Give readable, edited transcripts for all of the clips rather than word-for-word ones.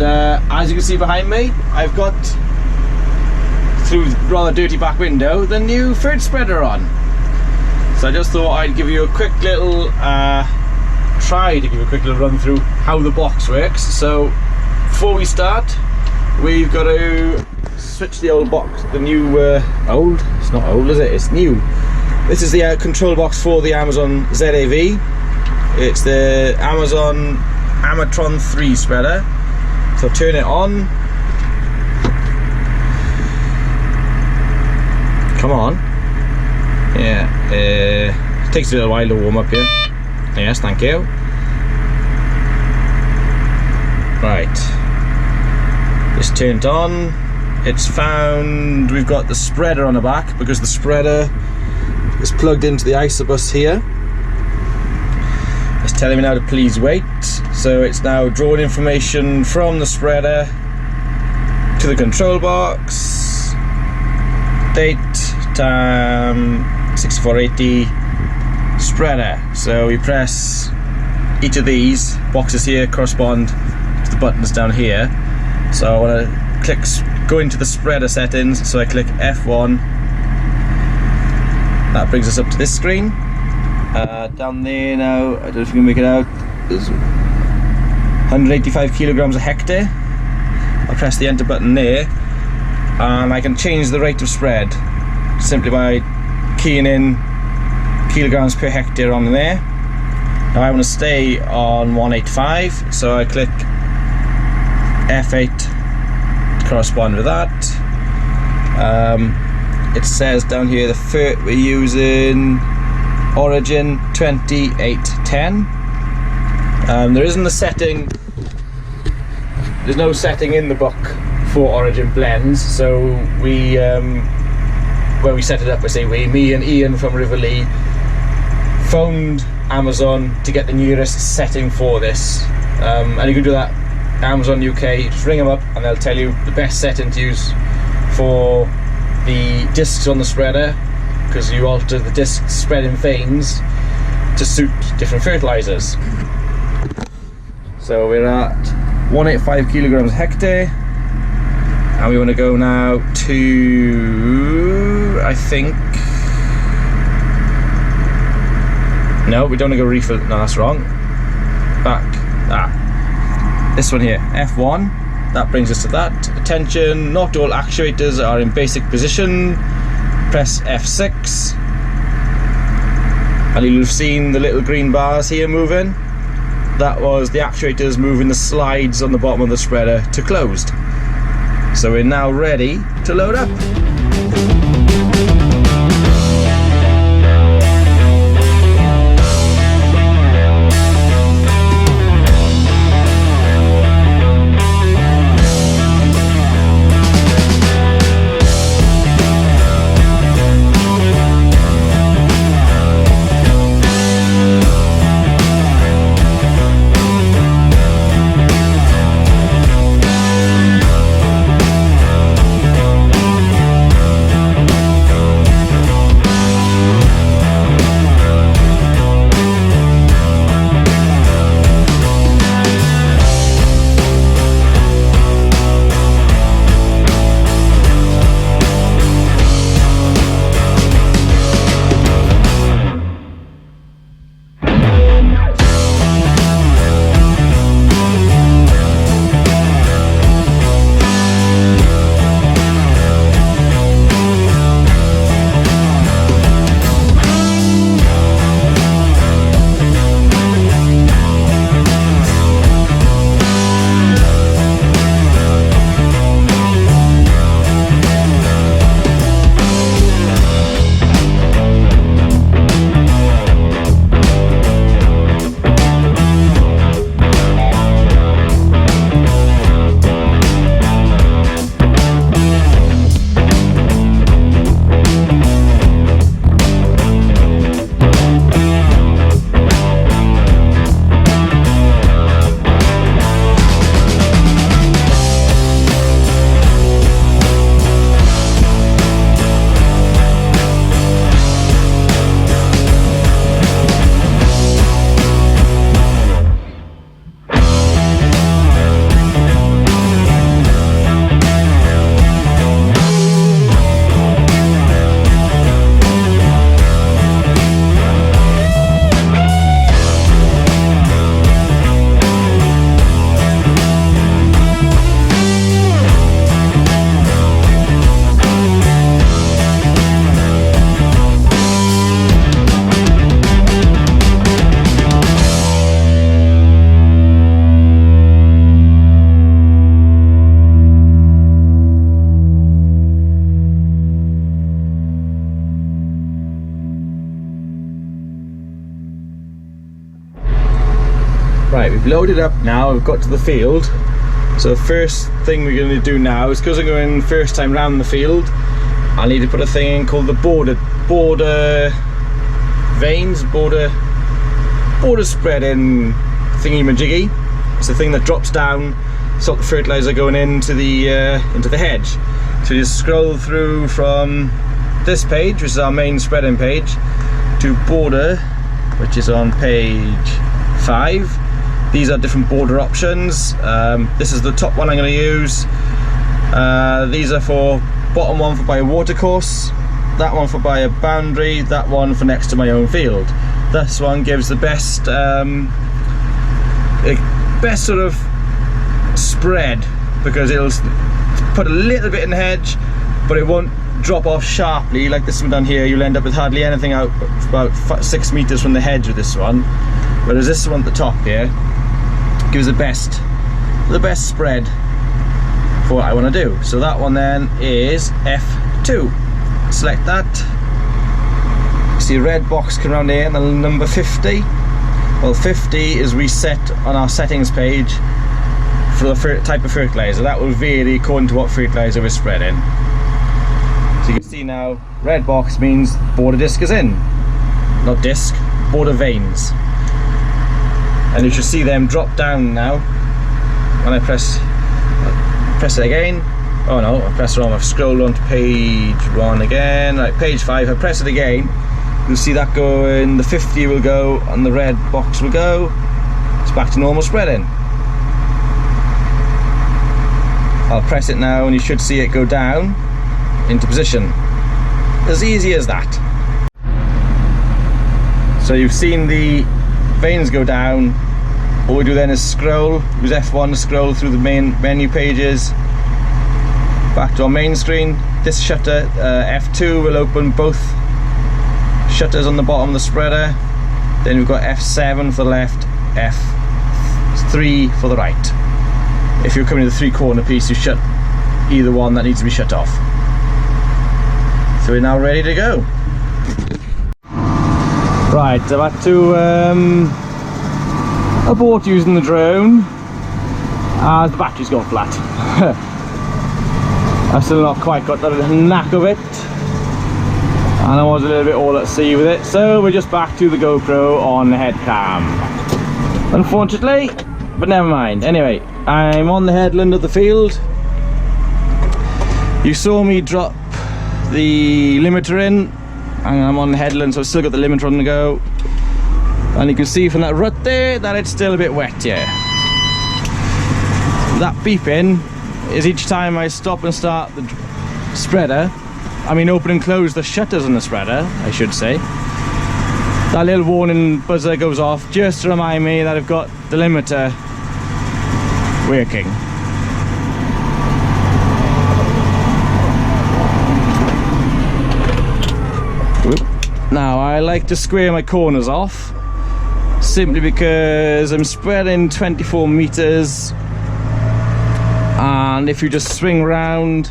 as you can see behind me, I've got, through the rather dirty back window, the new fert spreader on. So I just thought I'd give you a quick little try to give you a quick little run through how the box works. So before we start, we've got to switch the old box, the new old, it's not old is it, it's new. This is the control box for the Amazon ZAV. It's the Amazon Amatron 3 spreader. So turn it on. Come on. Yeah, it takes a little while to warm up here. Yes, thank you. Right. It's turned on. It's found we've got the spreader on the back because the spreader is plugged into the isobus here. It's telling me now to please wait. So it's now drawing information from the spreader to the control box. Date, time, 6480, spreader. So we press each of these boxes here correspond to the buttons down here. So I want to click, go into the spreader settings. So I click F1. That brings us up to this screen. Down there now, I don't know if you can make it out, there's 185 kilograms a hectare. I'll press the enter button there and I can change the rate of spread simply by keying in kilograms per hectare on there. Now I want to stay on 185, so I click F8 to correspond with that. It says down here the fert we're using, Origin 2810. There isn't a setting, there's no setting in the book for Origin blends, so we when we set it up, me and Ian from Riverlea phoned Amazon to get the nearest setting for this, and you can do that Amazon UK. Just ring them up and they'll tell you the best setting to use for the discs on the spreader, because you alter the disc spreading veins to suit different fertilizers. So we're at 185 kilograms a hectare, and we want to go now to, I think, no, we don't want to go refill, no, that's wrong, back, this one here, F1, that brings us to that. Attention, not all actuators are in basic position. Press F6 and you'll have seen the little green bars here moving. That was the actuators moving the slides on the bottom of the spreader to closed. So we're now ready to load up. Right, we've loaded up now, we've got to the field. So the first thing we're going to do now is, because I'm going first time round the field, I need to put a thing in called the border spreading thingy-majiggy. It's the thing that drops down, stop the fertilizer going into the hedge. So you just scroll through from this page, which is our main spreading page, to border, which is on page 5. These are different border options. This is the top one I'm going to use. These are for bottom one for by a watercourse, that one for by a boundary, that one for next to my own field. This one gives the best best sort of spread, because it'll put a little bit in the hedge, but it won't drop off sharply like this one down here. You'll end up with hardly anything out about 6 meters from the hedge with this one, whereas this one at the top here gives the best spread for what I want to do. So that one then is F2. Select that. See a red box come around here and the number 50. Well, 50 is reset on our settings page for the type of fertilizer. That will vary according to what fertilizer we're spreading. So you can see now, red box means border disc is in. Not disc, border veins. And you should see them drop down now when I press it again. Oh no, I pressed it wrong. I've scrolled on to page 1 again. Right, page 5, I press it again. You'll see that going, the 50 will go and the red box will go. It's back to normal spreading. I'll press it now and you should see it go down into position. As easy as that. So you've seen the veins go down. All we do then is scroll, use F1 to scroll through the main menu pages back to our main screen. This shutter, F2, will open both shutters on the bottom of the spreader. Then we've got F7 for the left, F3 for the right. If you're coming to the 3-corner piece, you shut either one that needs to be shut off. So we're now ready to go. Right, I've had to abort using the drone as the battery's gone flat. I've still not quite got the knack of it, and I was a little bit all at sea with it, so we're just back to the GoPro on the head cam, unfortunately, but never mind. Anyway, I'm on the headland of the field. You saw me drop the limiter in, and I'm on the headland, so I've still got the limiter on the go. And you can see from that rut there that it's still a bit wet here. That beeping is each time I stop and start the spreader. I mean, open and close the shutters on the spreader, I should say. That little warning buzzer goes off just to remind me that I've got the limiter working. Now, I like to square my corners off, simply because I'm spreading 24 meters, and if you just swing around,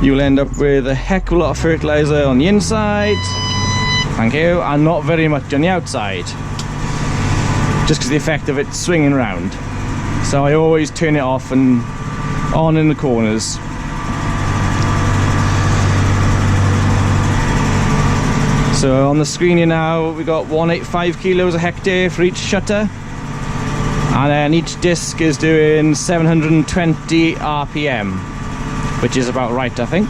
you'll end up with a heck of a lot of fertilizer on the inside, thank you, and not very much on the outside, just because the effect of it swinging around. So I always turn it off and on in the corners. So on the screen here now, we've got 185 kilos a hectare for each shutter, and then each disc is doing 720 RPM, which is about right, I think.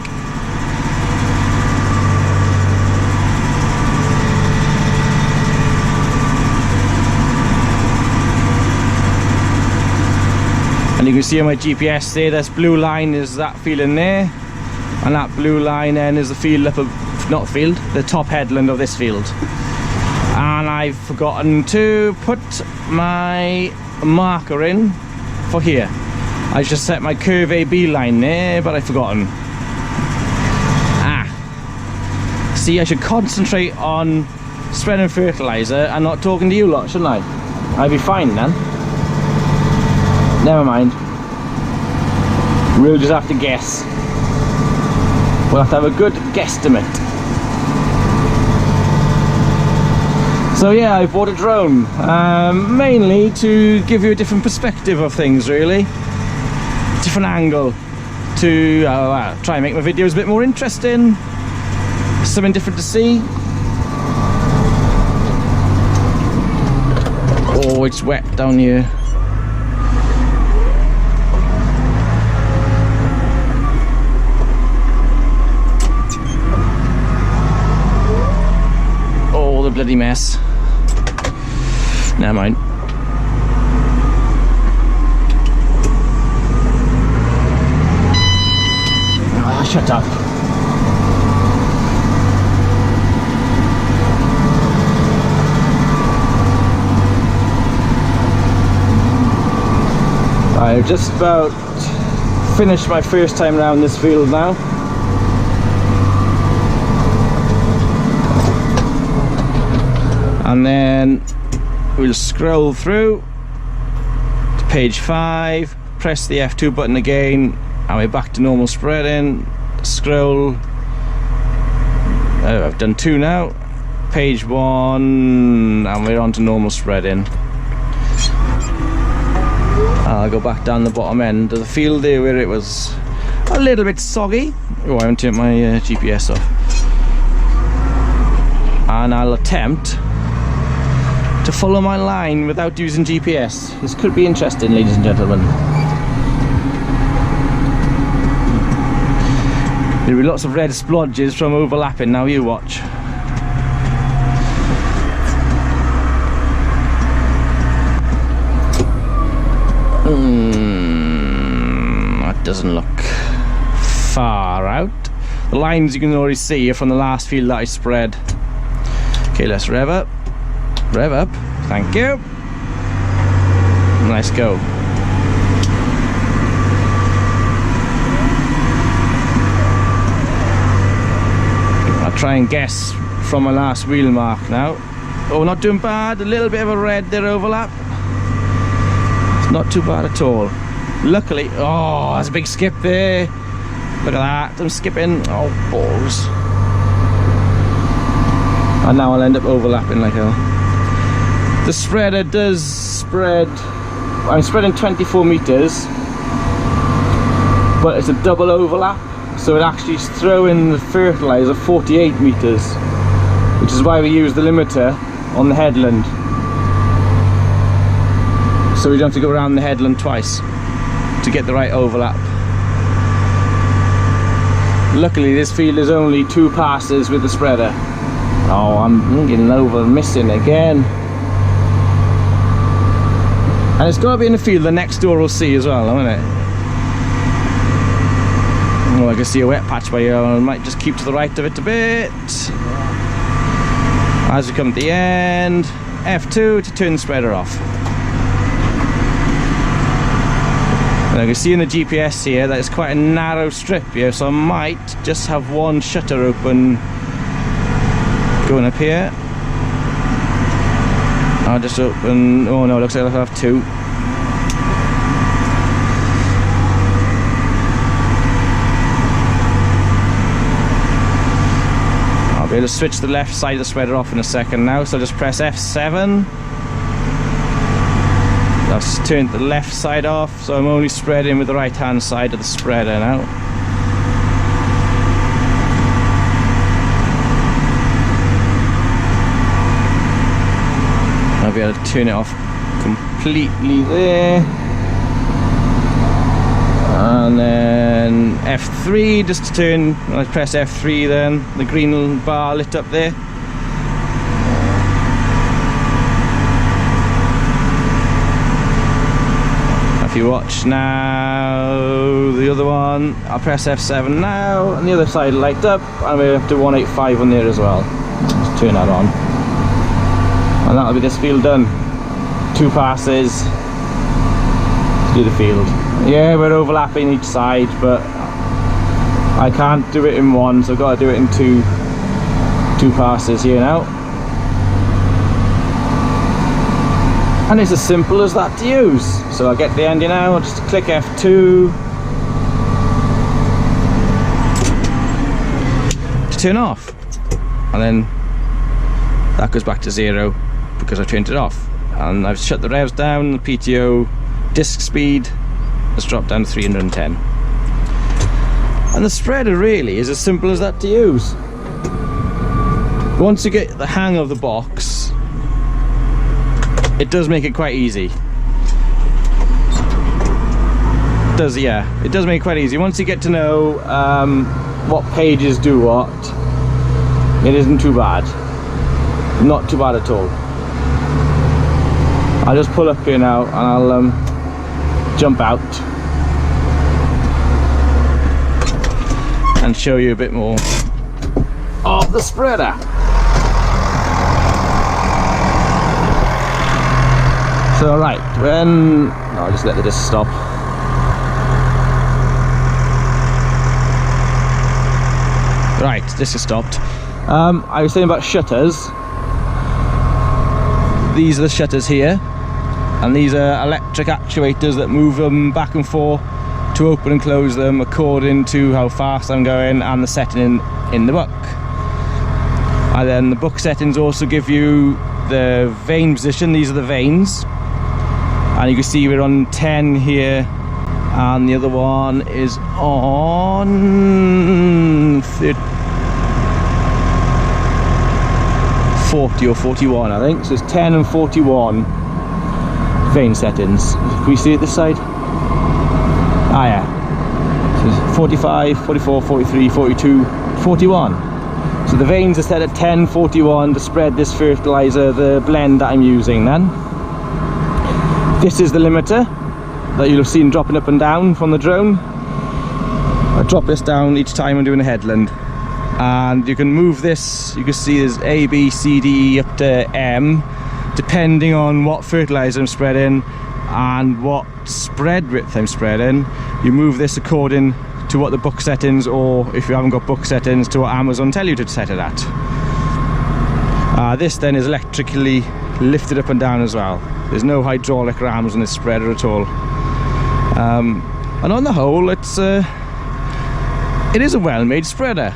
And you can see on my GPS there, this blue line is that field in there, and that blue line then is the field up, not field, the top headland of this field. And I've forgotten to put my marker in for here. I just set my curve AB line there, but I've forgotten. See, I should concentrate on spreading fertilizer and not talking to you lot, shouldn't I? I'd be fine then. Never mind. We'll just have to guess. We'll have to have a good guesstimate. So yeah, I bought a drone, mainly to give you a different perspective of things, really. Different angle to try and make my videos a bit more interesting, something different to see. Oh, it's wet down here. Oh, the bloody mess. Never mind. Ah, shut up. I've just about finished my first time around this field now. And then we'll scroll through to page 5, press the F2 button again, and we're back to normal spreading. Scroll. I've done 2 now. Page 1, and we're on to normal spreading. I'll go back down the bottom end of the field there where it was a little bit soggy. Oh, I haven't turned my GPS off. And I'll attempt to follow my line without using GPS. This could be interesting, ladies and gentlemen. There'll be lots of red splodges from overlapping, now you watch. That doesn't look far out. The lines you can already see are from the last field that I spread. Okay, let's rev up. Rev up, thank you. Nice go. I'll try and guess from my last wheel mark now. Oh, not doing bad. A little bit of a red there overlap. It's not too bad at all. Luckily, oh, there's a big skip there. Look at that, I'm skipping. Oh, balls. And now I'll end up overlapping like hell. The spreader does spread, I'm spreading 24 meters, but it's a double overlap, so it actually is throwing the fertilizer 48 meters, which is why we use the limiter on the headland, so we don't have to go around the headland twice to get the right overlap. Luckily this field is only 2 passes with the spreader. Oh, I'm getting over missing again. And it's got to be in the field the next door will see as well, isn't it? Oh, I can see a wet patch by here. I might just keep to the right of it a bit. As we come to the end, F2 to turn the spreader off. And I can see in the GPS here that it's quite a narrow strip here, so I might just have one shutter open going up here. I'll just open, oh no, looks like I'll have 2. I'll be able to switch the left side of the spreader off in a second now, so I'll just press F7. That's turned the left side off, so I'm only spreading with the right hand side of the spreader now. I'll be able to turn it off completely there. And then F3 just to turn, I press F3 then, the green bar lit up there. If you watch now, the other one, I'll press F7 now, and the other side light up, and we have to 185 on there as well. Just turn that on. And that'll be this field done. 2 passes to do the field. Yeah, we're overlapping each side, but I can't do it in one, so I've got to do it in two passes here now. And it's as simple as that to use. So I'll get to the end here now, I'll just click F2 to turn off, and then that goes back to 0 because I've turned it off. And I've shut the revs down, the PTO disc speed has dropped down to 310. And the spreader really is as simple as that to use. Once you get the hang of the box, it does make it quite easy. It does make it quite easy. Once you get to know what pages do what, it isn't too bad. Not too bad at all. I'll just pull up here now and I'll jump out and show you a bit more of the spreader. So right, I'll just let the disc stop. Right, this is stopped. I was saying about shutters. These are the shutters here, and these are electric actuators that move them back and forth to open and close them according to how fast I'm going and the setting in the book. And then the book settings also give you the vane position. These are the vanes, and you can see we're on 10 here, and the other one is on 40 or 41, I think. So it's 10 and 41 vane settings. Can we see it this side? Ah yeah. So it's 45, 44, 43, 42, 41. So the vanes are set at 10, 41 to spread this fertilizer, the blend that I'm using then. This is the limiter that you'll have seen dropping up and down from the drone. I drop this down each time I'm doing a headland. And you can move this, you can see there's A, B, C, D, E up to M, depending on what fertilizer I'm spreading and what spread width I'm spreading. You move this according to what the book settings, or if you haven't got book settings, to what Amazon tell you to set it at. This then is electrically lifted up and down as well. There's no hydraulic rams on this spreader at all. And on the whole, it is a well-made spreader,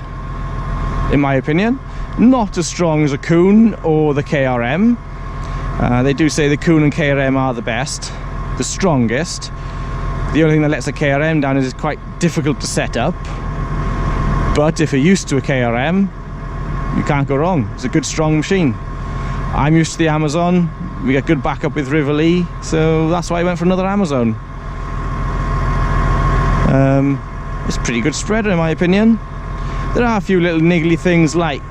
in my opinion. Not as strong as a Kuhn or the KRM. They do say the Kuhn and KRM are the best, the strongest. The only thing that lets the KRM down is it's quite difficult to set up. But if you're used to a KRM, you can't go wrong. It's a good, strong machine. I'm used to the Amazon. We get good backup with Rivoli, so that's why I went for another Amazon. It's a pretty good spreader, in my opinion. There are a few little niggly things like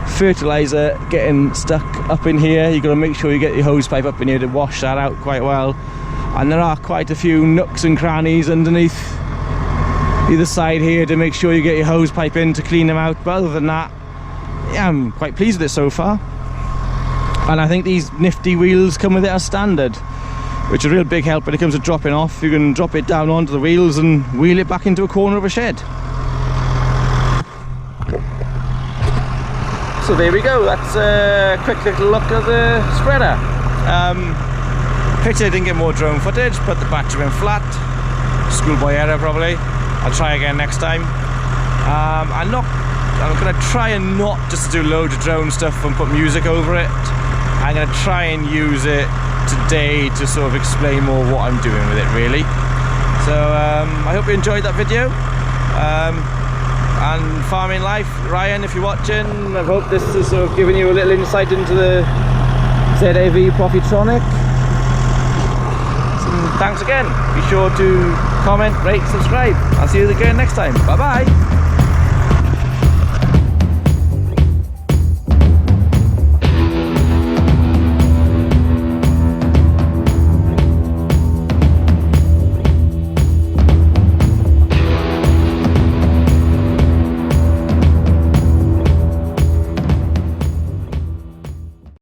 fertilizer getting stuck up in here. You've got to make sure you get your hose pipe up in here to wash that out quite well. And there are quite a few nooks and crannies underneath either side here to make sure you get your hose pipe in to clean them out. But other than that, yeah, I'm quite pleased with it so far. And I think these nifty wheels come with it as standard, which is a real big help when it comes to dropping off. You can drop it down onto the wheels and wheel it back into a corner of a shed. So there we go, that's a quick little look at the spreader. Pity I didn't get more drone footage, put the battery in flat. Schoolboy error probably. I'll try again next time. I'm going to try and not just do loads of drone stuff and put music over it. I'm going to try and use it today to sort of explain more what I'm doing with it really. So I hope you enjoyed that video. And farming life, Ryan, if you're watching, I hope this has sort of given you a little insight into the ZAV Profis Tronic. So thanks again. Be sure to comment, rate, subscribe. I'll see you again next time. Bye bye.